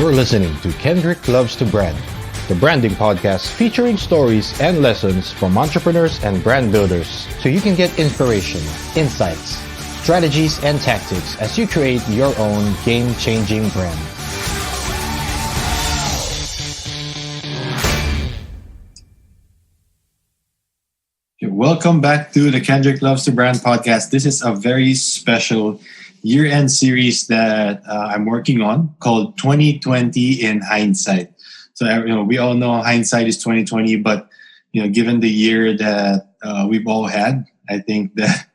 You're listening to Kendrick Loves to Brand, the branding podcast featuring stories and lessons from entrepreneurs and brand builders so you can get inspiration, insights, strategies, and tactics as you create your own game-changing brand. Welcome back to the Kendrick Loves to Brand podcast. This is a very special year-end series that I'm working on called 2020 in Hindsight. So we all know hindsight is 2020, but given the year that we've all had, I think that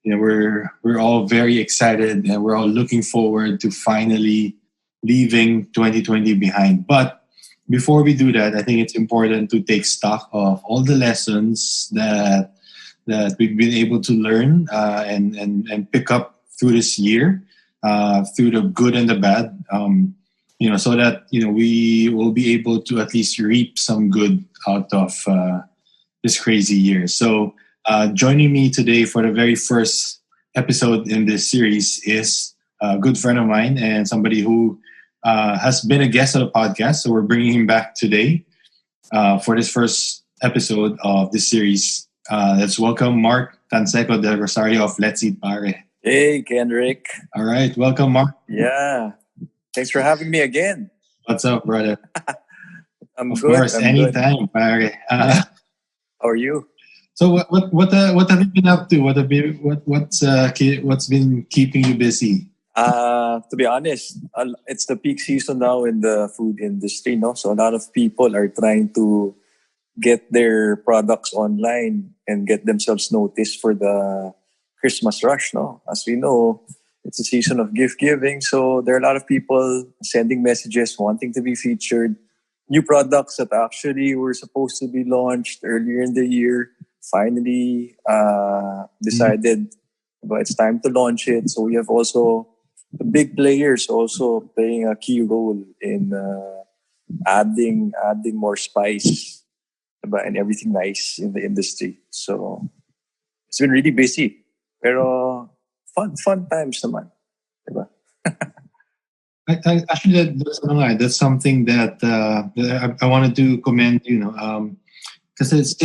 we're all very excited and we're all looking forward to finally leaving 2020 behind. But before we do that, I think it's important to take stock of all the lessons that we've been able to learn and pick up through this year, through the good and the bad, so that we will be able to at least reap some good out of this crazy year. So joining me today for the very first episode in this series is a good friend of mine and somebody who has been a guest of the podcast. So we're bringing him back today for this first episode of this series. Let's welcome Mark Canseco del Rosario of Let's Eat Pare. Hey, Kendrick. All right. Welcome, Mark. Yeah. Thanks for having me again. What's up, brother? I'm of good. Of course, anytime, pare. How are you? So what have you been up to? What's been keeping you busy? To be honest, it's the peak season now in the food industry, no? So a lot of people are trying to get their products online and get themselves noticed for the Christmas rush, no? As we know, it's a season of gift giving, so there are a lot of people sending messages, wanting to be featured. New products that actually were supposed to be launched earlier in the year, finally decided, but it's time to launch it. So we have also the big players also playing a key role in adding more spice and everything nice in the industry. So it's been really busy. Pero fun times naman. Diba? Actually, that's something that I wanted to commend, because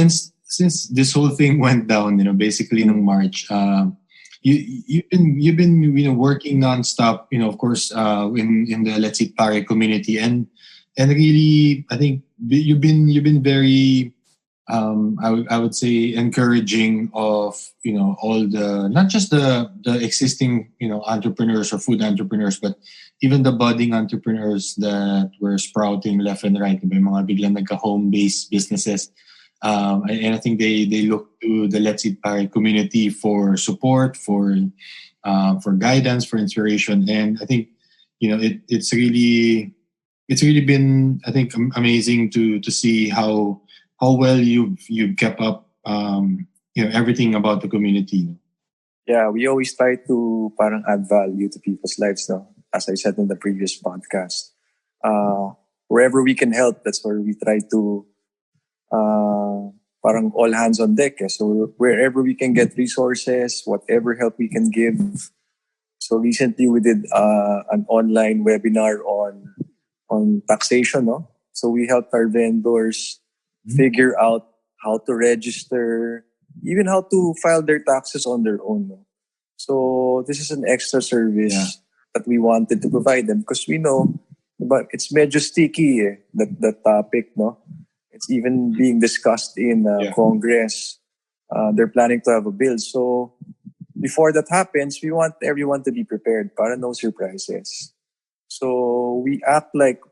since this whole thing went down, basically in March, you've been working nonstop, of course, in the Let's Eat Pare community, and really, I think you've been very, I would say, encouraging of all the, not just the existing entrepreneurs or food entrepreneurs, but even the budding entrepreneurs that were sprouting left and right. May mga biglang nagka-home-based businesses. And I think they look to the Let's Eat Pare community for support, for guidance, for inspiration, and I think it's really been, I think, amazing to see how well you've kept up everything about the community. Yeah, we always try to parang add value to people's lives, no? As I said in the previous podcast, wherever we can help, that's where we try to parang all hands on deck. So wherever we can get resources, whatever help we can give. So recently we did an online webinar on taxation, no? So we helped our vendors figure out how to register, even how to file their taxes on their own. No? So this is an extra service that we wanted to provide them because we know, but it's medyo sticky, the topic, no? It's even being discussed in Congress. They're planning to have a bill. So before that happens, we want everyone to be prepared para no surprises. So we act like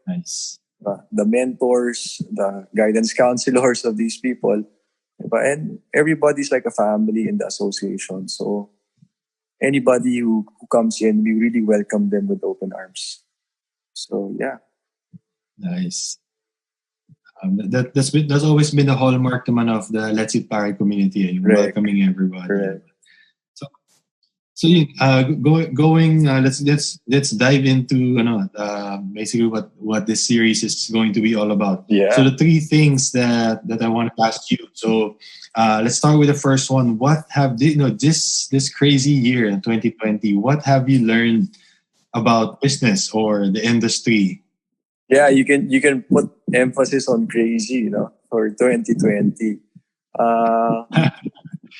the mentors, the guidance counselors of these people. And everybody's like a family in the association. So anybody who comes in, we really welcome them with open arms. So yeah. Nice. That's always been the hallmark naman of the Let's Eat Pare community. Welcoming everybody. Correct. So let's dive into basically what this series is going to be all about. Yeah. So the three things that I want to ask you. So let's start with the first one. What have this crazy year in 2020? What have you learned about business or the industry Yeah, you can put emphasis on crazy, for 2020. Uh,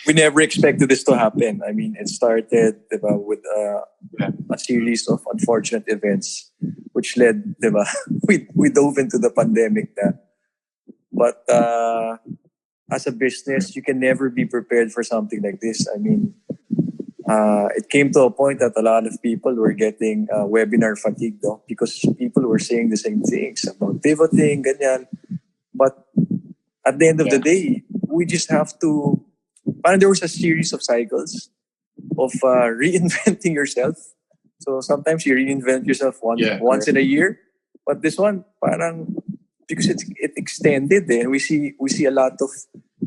we never expected this to happen. I mean, it started, diba, with a series of unfortunate events, which led, diba, we dove into the pandemic na. But as a business, you can never be prepared for something like this. I mean, it came to a point that a lot of people were getting webinar fatigue, no? Because people were saying the same things about pivoting, ganyan. But at the end of the day, we just have to. Parang there was a series of cycles of reinventing yourself. So sometimes you reinvent yourself once in a year, but this one, parang because it extended, and we see a lot of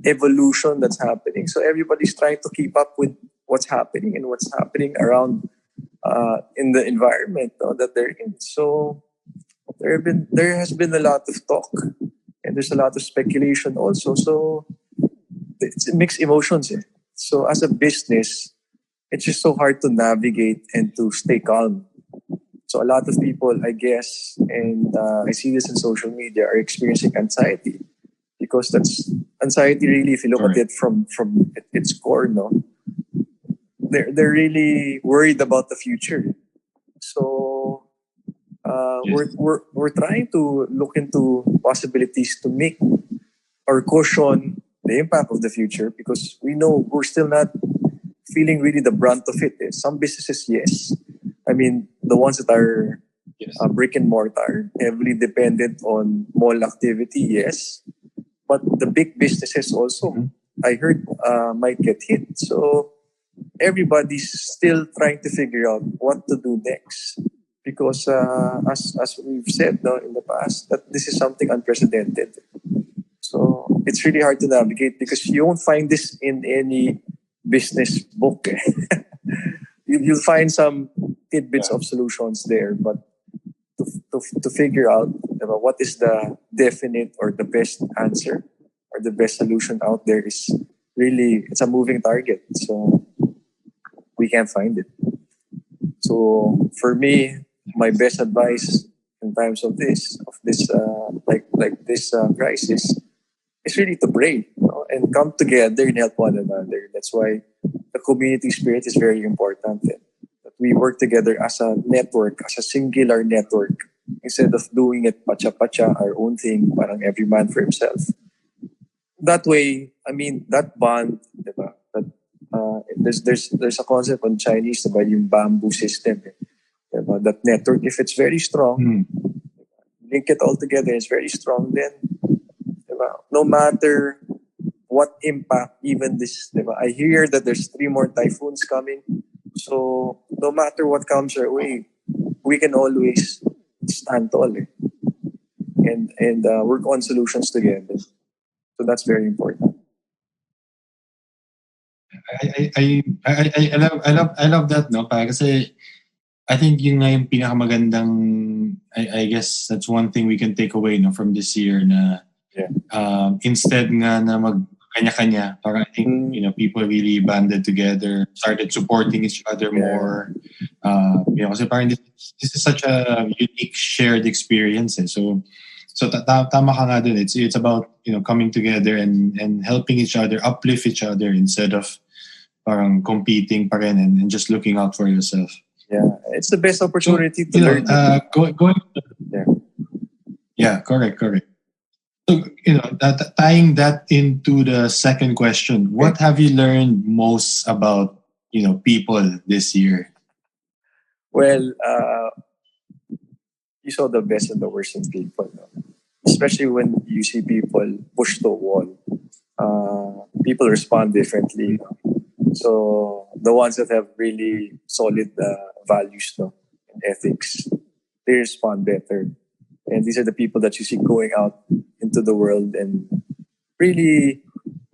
evolution that's happening. So everybody's trying to keep up with what's happening and what's happening around in the environment, that they're in. So there has been a lot of talk, and there's a lot of speculation also. So it's mixed emotions. Eh? So as a business, it's just so hard to navigate and to stay calm. So a lot of people, I guess, and I see this in social media, are experiencing anxiety, because that's anxiety. Really, if you look at it from its core, no, they're really worried about the future. So we're trying to look into possibilities to make or cushion the impact of the future, because we know we're still not feeling really the brunt of it. Some businesses, yes. I mean, the ones that are brick and mortar, heavily dependent on mall activity, yes. But the big businesses also, I heard, might get hit. So everybody's still trying to figure out what to do next. Because as we've said, no, in the past, that this is something unprecedented. So it's really hard to navigate, because you won't find this in any business book. You'll find some tidbits of solutions there, but to figure out what is the definite or the best answer or the best solution out there is really, it's a moving target. So we can't find it. So for me, my best advice in times of this crisis is really to pray, and come together and help one another. That's why the community spirit is very important. That we work together as a network, as a singular network, instead of doing it pacha-pacha, our own thing, parang every man for himself. That way, I mean, that bond, diba? That there's a concept on Chinese, diba, yung bamboo system. Diba? That network, if it's very strong, link it all together, it's very strong, then no matter what impact, even this, I hear that there's 3 more typhoons coming. So no matter what comes our way, we can always stand tall, and work on solutions together. So that's very important. I love that, no? Kasi I think yun nga yung pinakamagandang, I guess that's one thing we can take away, no, from this year, na instead nga na mag kanya-kanya, parang I think, people really banded together, started supporting each other more. Kasi parang this is such a unique shared experience. So tama ka nga dun. It's about, coming together and helping each other, uplift each other, instead of parang competing pa rin and just looking out for yourself. Yeah, it's the best opportunity to learn. Correct. So, tying that into the second question, what have you learned most about, people this year? Well, you saw the best and the worst in people, no? Especially when you see people push the wall. People respond differently. No? So the ones that have really solid values, no, and ethics, they respond better. And these are the people that you see going out into the world and really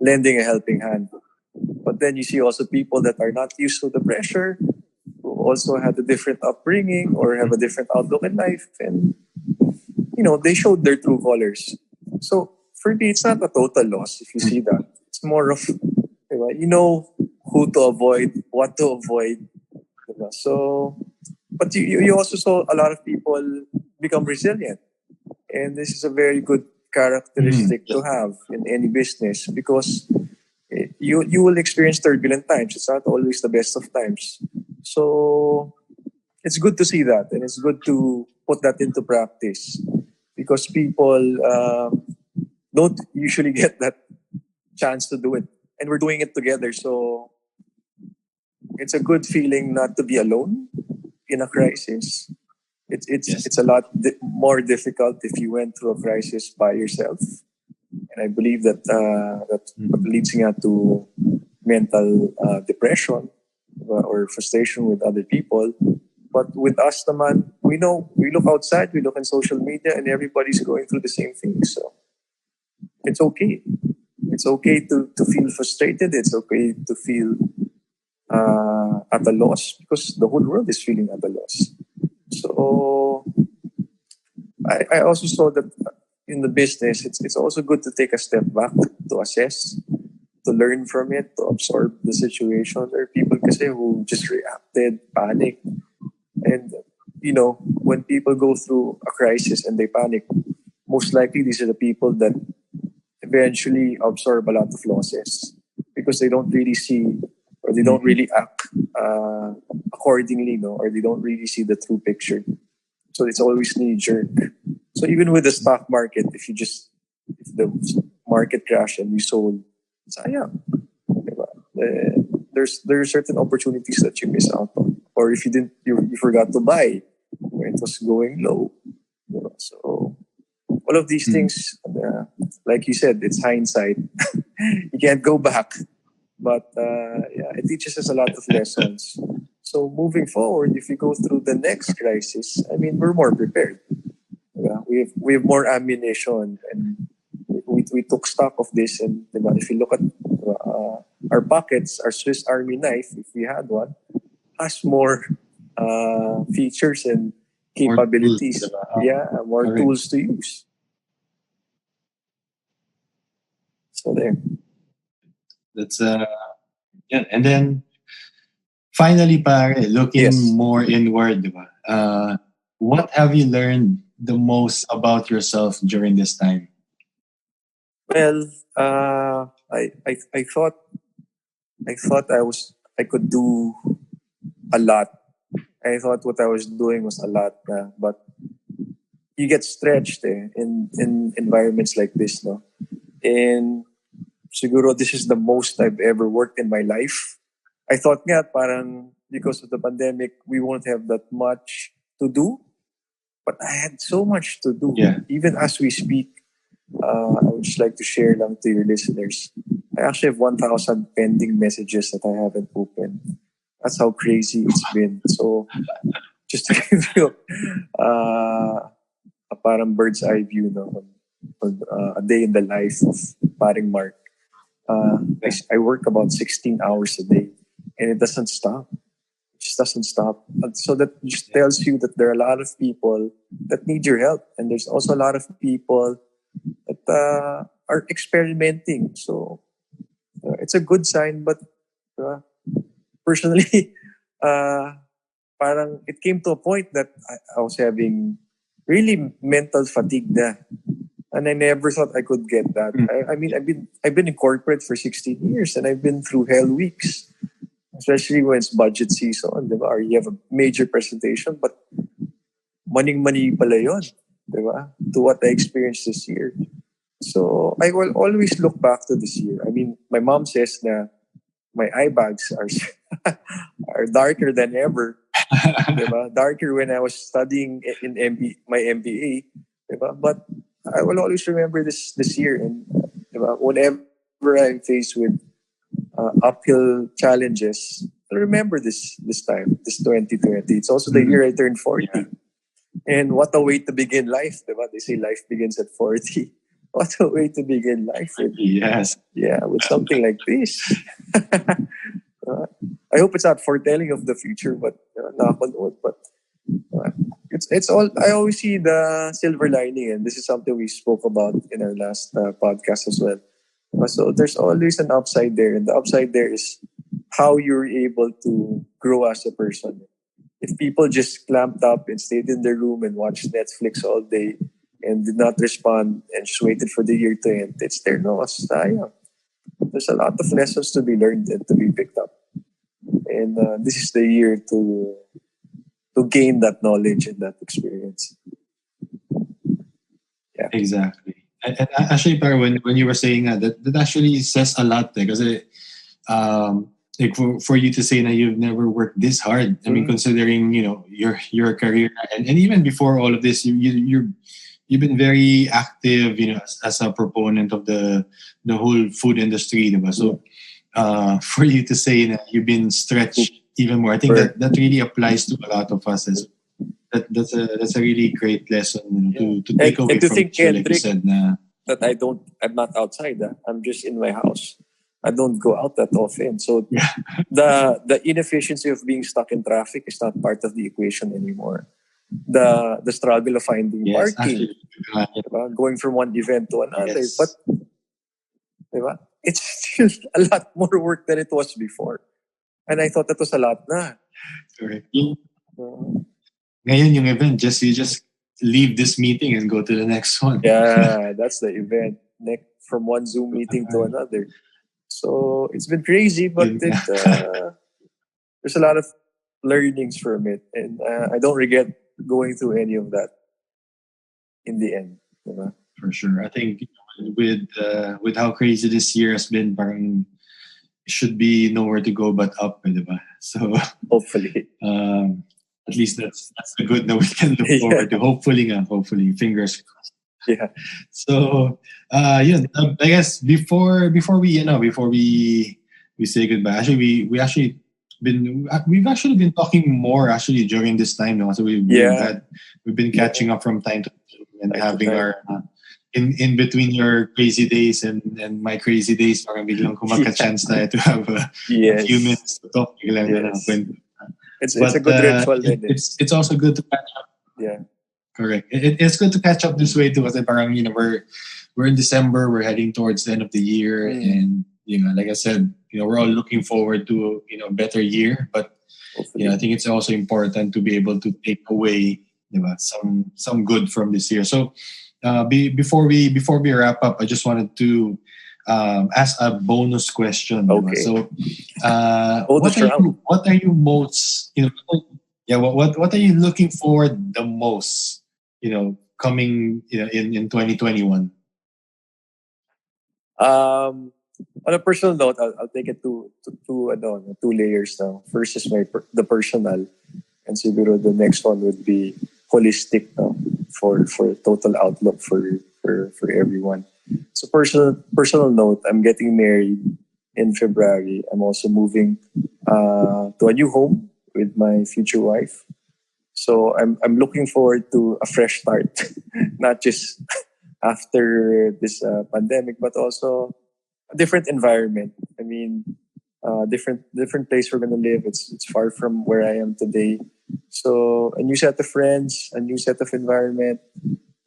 lending a helping hand. But then you see also people that are not used to the pressure, who also had a different upbringing or have a different outlook in life. And, they showed their true colors. So for me, it's not a total loss if you see that. It's more of, who to avoid, what to avoid. So, but you also saw a lot of people become resilient. And this is a very good characteristic to have in any business because you will experience turbulent times. It's not always the best of times. So it's good to see that, and it's good to put that into practice because people don't usually get that chance to do it, and we're doing it together. So it's a good feeling not to be alone in a crisis. It's a lot more difficult if you went through a crisis by yourself, and I believe that that leads nga to mental depression or frustration with other people. But with us, naman, we know we look outside, we look in social media, and everybody's going through the same thing. So it's okay. It's okay to feel frustrated. It's okay to feel at a loss because the whole world is feeling at a loss. So I also saw that in the business, it's also good to take a step back to assess, to learn from it, to absorb the situation. There are people kasi who just reacted, panicked. And, when people go through a crisis and they panic, most likely these are the people that eventually absorb a lot of losses because they don't really see or they don't really act accordingly, or they don't really see the true picture. So it's always knee jerk. So even with the stock market, if the market crashed and you sold, sayang. Diba? There are certain opportunities that you miss out on, or if you forgot to buy when it was going low. So all of these things, like you said, it's hindsight. You can't go back. But it teaches us a lot of lessons. So moving forward, if we go through the next crisis, we're more prepared. Yeah, we have more ammunition, and we took stock of this. And if you look at our pockets, our Swiss Army knife, if we had one, has more features and capabilities. More tools to use. So there. That's and then finally, pare, looking more inward, diba? What have you learned the most about yourself during this time? Well, I thought I could do a lot. I thought what I was doing was a lot, but you get stretched in environments like this, no? And siguro this is the most I've ever worked in my life. I thought nga parang because of the pandemic, we won't have that much to do. But I had so much to do. Yeah. Even as we speak, I would just like to share lang to your listeners. I actually have 1,000 pending messages that I haven't opened. That's how crazy it's been. So just to give you a parang bird's eye view, on a day in the life of paring Mark. I work about 16 hours a day, and it doesn't stop. It just doesn't stop. And so that just tells you that there are a lot of people that need your help, and there's also a lot of people that are experimenting. So it's a good sign, but personally, parang it came to a point that I was having really mental fatigue na. And I never thought I could get that. I've been in corporate for 16 years, and I've been through hell weeks, especially when it's budget season, diba? Or you have a major presentation, but maning-mani pala yun, diba? To what I experienced this year. So I will always look back to this year. My mom says na my eye bags are darker than ever. Diba? Darker when I was studying in my MBA. Diba? But I will always remember this year, and whenever I'm faced with uphill challenges, I remember this time, this 2020. It's also the year I turned 40. Yeah. And what a way to begin life. Diba? They say life begins at 40. What a way to begin life with. Yes. Yeah, with something like this. I hope it's not foretelling of the future, but knock on wood. But it's all. I always see the silver lining, and this is something we spoke about in our last podcast as well. So there's always an upside there, and the upside there is how you're able to grow as a person. If people just clamped up and stayed in their room and watched Netflix all day, and did not respond and just waited for the year to end, it's their loss. Sayang. There's a lot of lessons to be learned and to be picked up. And this is the year to gain that knowledge and that experience. Yeah. Exactly. And actually, Par, when you were saying that actually says a lot. Because like for you to say that you've never worked this hard. I mean, considering your career and even before all of this, you've been very active, as a proponent of the whole food industry, diba? So for you to say that you've been stretched even more, I think that really applies to a lot of us. That's a really great lesson to take away to from think, it, like you said. That I'm not outside. I'm just in my house. I don't go out that often. So the inefficiency of being stuck in traffic is not part of the equation anymore. The struggle of finding parking, going from one event to another. Yes. But it's still a lot more work than it was before. And I thought that was a lot na. Correct. Ngayon yung event, you just leave this meeting and go to the next one. Yeah, that's the event. From one Zoom meeting to another. So it's been crazy, but there's a lot of learnings from it. And I don't regret going through any of that in the end. For sure. I think with how crazy this year has been, parang it should be nowhere to go but up. Diba? So hopefully. At least that's a good note we can look forward to. Hopefully, fingers crossed. Yeah. So, I guess before we say goodbye, actually we've been talking more actually during this time now. So we've been catching up from time to time and having our in between your crazy days and my crazy days, parang biglang kumaka-chance tayo to have a few minutes to talk. It's a good ritual. It's also good to catch up. Yeah. Correct. It's good to catch up this way too, because parang we're in December, we're heading towards the end of the year, and like I said, we're all looking forward to a better year. But I think it's also important to be able to take away some good from this year. So before we wrap up, I just wanted to ask a bonus question. Okay. So what are you most what are you looking forward the most coming in 2021? On a personal note, I'll take it to two layers now. First is the personal, and siguro the next one would be holistic now for total outlook for everyone. So personal note, I'm getting married in February. I'm also moving to a new home with my future wife. So I'm looking forward to a fresh start, not just after this pandemic, but also a different environment. I mean, different place we're gonna live. It's far from where I am today. So a new set of friends, a new set of environment,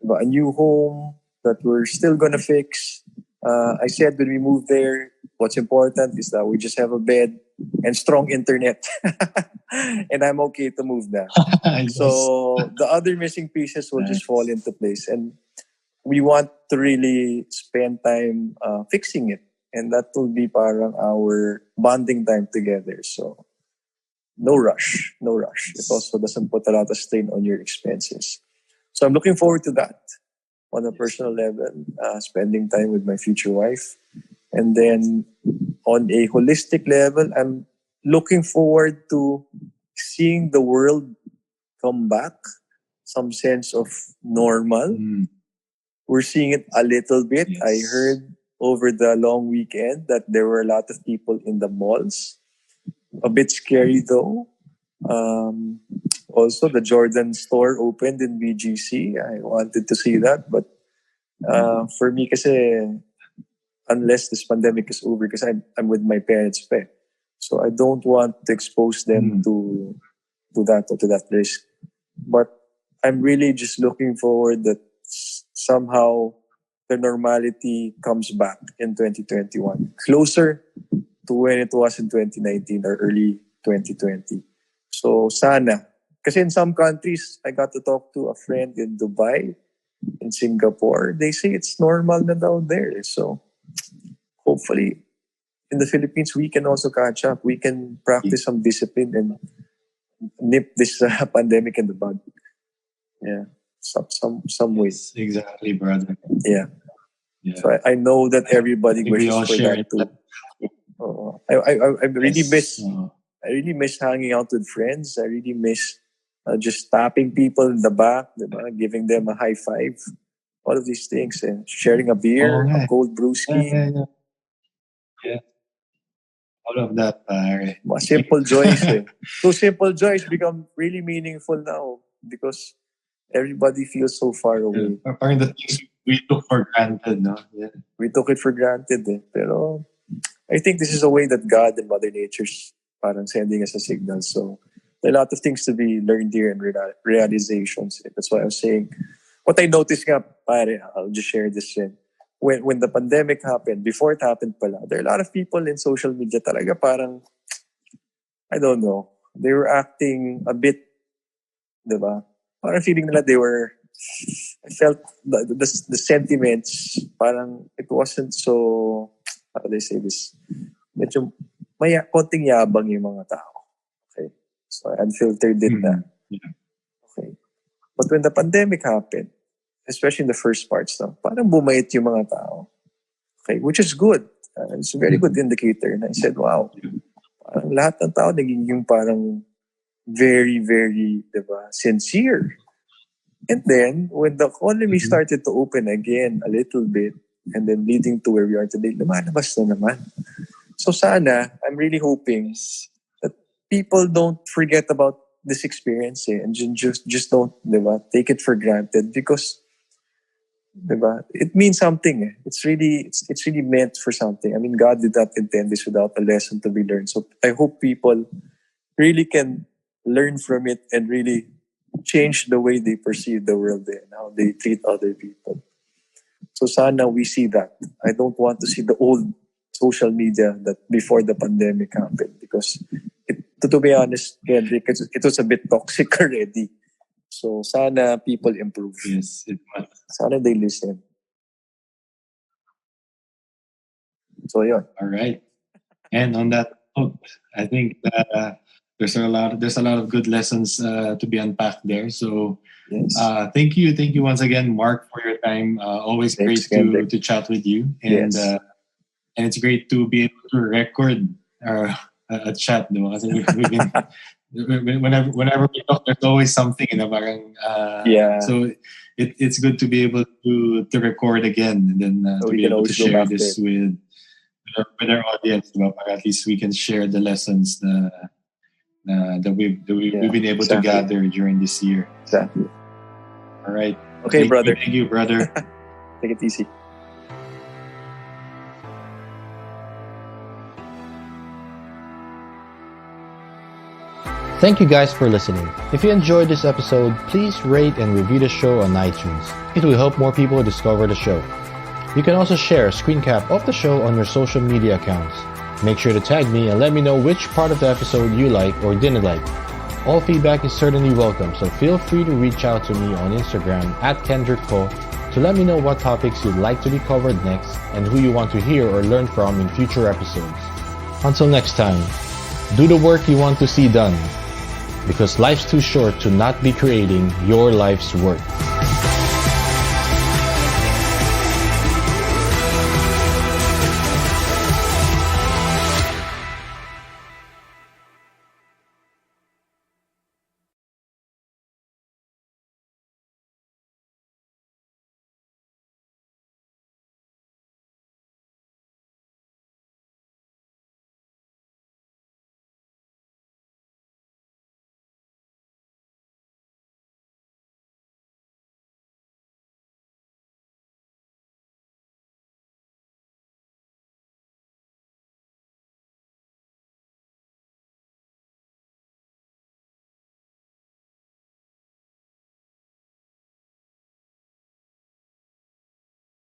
a new home that we're still gonna fix. I said when we move there, what's important is that we just have a bed and strong internet. And I'm okay to move now. Yes. So the other missing pieces will just fall into place. And we want to really spend time fixing it. And that will be parang our bonding time together. So no rush. It also doesn't put a lot of strain on your expenses. So I'm looking forward to that on a personal level, spending time with my future wife. And then on a holistic level, I'm looking forward to seeing the world come back, some sense of normal. We're seeing it a little bit. Yes. I heard over the long weekend that there were a lot of people in the malls. A bit scary though. Also, the Jordan store opened in BGC. I wanted to see that, but for me, kasi unless this pandemic is over, because I'm with my parents, so I don't want to expose them to that risk. But I'm really just looking forward that somehow the normality comes back in 2021, closer to when it was in 2019 or early 2020. So sana. Kasi in some countries, I got to talk to a friend in Dubai. in Singapore, they say it's normal na daw there. So hopefully in the Philippines, we can also catch up. We can practice some discipline and nip this pandemic in the bud. Yeah, some ways. Exactly, brother. Yeah. Yeah. So I know that everybody We all wishes for share that it. too. I really miss Uh, I really miss hanging out with friends. I really miss just tapping people in the back, diba? Giving them a high five. All of these things, and sharing a beer, nga. a cold brewski. Yeah. All of that, pare. Mga simple joys. Those simple joys become really meaningful now because everybody feels so far away. Parang the things we took for granted, no? Yeah. We took it for granted. Pero I think this is a way that God and Mother Nature's parang sending us a signal. So there are a lot of things to be learned here and realizations. That's why I was saying, what I noticed nga, pare, I'll just share this. When the pandemic happened, before it happened pala, there are a lot of people in social media talaga parang, I don't know, they were acting a bit, diba? Parang feeling nila I felt the sentiments, parang it wasn't so, how do they say this? Medyo konting yabang yung mga tao. Okay. So unfiltered din na. Yeah. Okay. But when the pandemic happened, especially in the first parts, parang bumait yung mga tao. Okay, which is good. It's a very good indicator. And I said, wow, parang lahat ng tao naging yung parang very, very, diba, sincere. And then, when the economy started to open again a little bit, and then leading to where we are today, lumalabas na naman. So sana, I'm really hoping that people don't forget about this experience and just don't, diba, take it for granted because, diba, it means something. It's really meant for something. I mean, God did not intend this without a lesson to be learned. So I hope people really can learn from it and really change the way they perceive the world and how they treat other people. So sana we see that. I don't want to see the old social media that before the pandemic happened because to be honest, Kendrick, it was a bit toxic already. So sana people improve. Yes, it was. Sana they listen. So yun. All right. And on that note, I think that there's a lot of good lessons to be unpacked there. So Yes. thank you once again, Mark, for your time. Always Thanks, great Kendrick. to chat with you, and Yes. and it's great to be able to record a chat. No? Kasi we've been, whenever we talk, there's always something in parang. Yeah. So it's good to be able to record again, and then So to we be can able to always go share back this to with our audience. Diba? Para at least we can share the lessons that we've been able to exactly. gather during this year. Exactly. All right. Okay, brother. Thank you, brother. Take it easy. Thank you guys for listening. If you enjoyed this episode, please rate and review the show on iTunes. It will help more people discover the show. You can also share a screen cap of the show on your social media accounts. Make sure to tag me and let me know which part of the episode you like or didn't like. All feedback is certainly welcome, so feel free to reach out to me on Instagram @KendrickCo to let me know what topics you'd like to be covered next and who you want to hear or learn from in future episodes. Until next time, do the work you want to see done, because life's too short to not be creating your life's work.